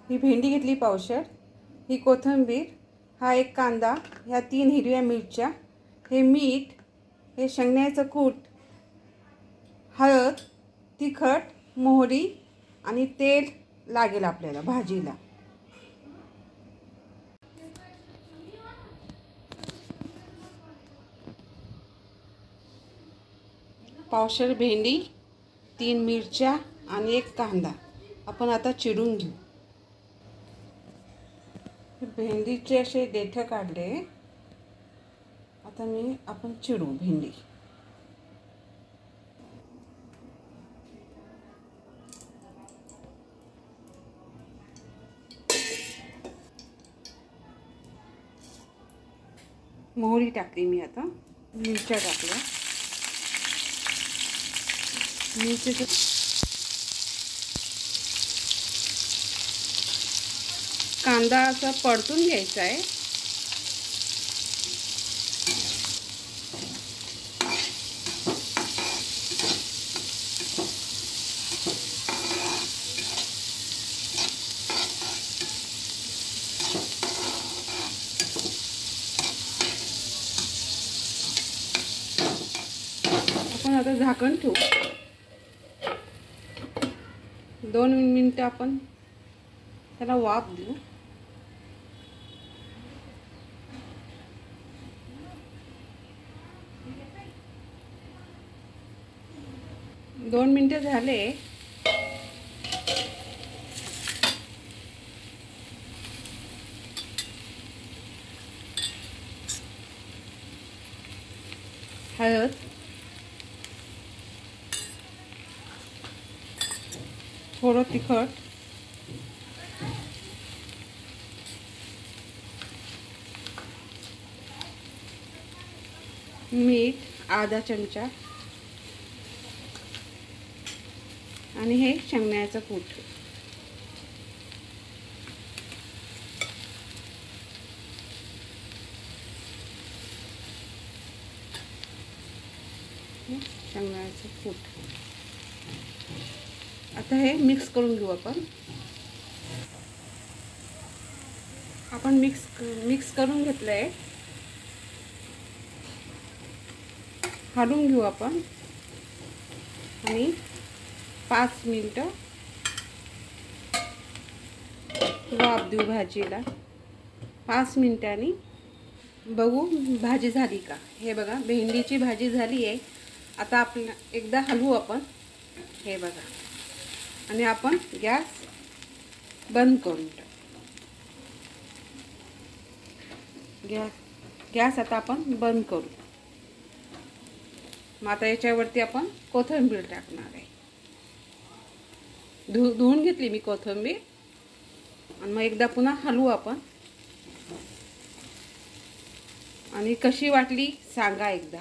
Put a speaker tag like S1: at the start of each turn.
S1: ही भेंडी घेतली पावशेर, ही कोथिंबीर, हा एक कांदा, ह्या 3 हिरव्या मिरच्या, हे मीठ, हे शेंगदाण्याचं कूट, हळद, तिखट, मोहरी आणि तेल लागेल आपल्याला भाजीला। पावशेर भेंडी, 3 मिरच्या आणि एक कांदा आपण आता चिरून घेऊ। भेंडीचे असे देठ काढले, आता आपण चिरू भेंडी। मोहरी टाकली मी, आता मिरच्या टाकल्या, मिरचीचे कांदा असा परतून घ्यायचा आहे। आपण आता झाकण ठेवू, 2 मिनिटं आपण त्याला वाफ देऊ। दोन मिनिटं झाले, हळद, थोडं तिखट, मीठ अर्धा चमचा आणि हे शेंगदाण्याचं कूट। शेंगदाण्याचं कूट आता हे मिक्स करून घेऊ आपण मिक्स करून घेतलंय, हलवून घेऊ आपण आणि 5 मिनिटं वाफ देऊ भाजीला। 5 मिनिटांनी बघू भाजी झाली का। हे बघा भेंडीची भाजी झाली आहे। आता आपण एकदा हलवू आपण, हे बघा, आणि आपण गॅस बंद करून टाकू। गॅस आता आपण बंद करू। मग आता याच्यावरती आपण कोथिंबीर टाकणार आहे। धुवून घेतली मी कोथिंबीर, आणि मग एकदा पुन्हा हलवू आपण, आणि कशी वाटली सांगा एकदा।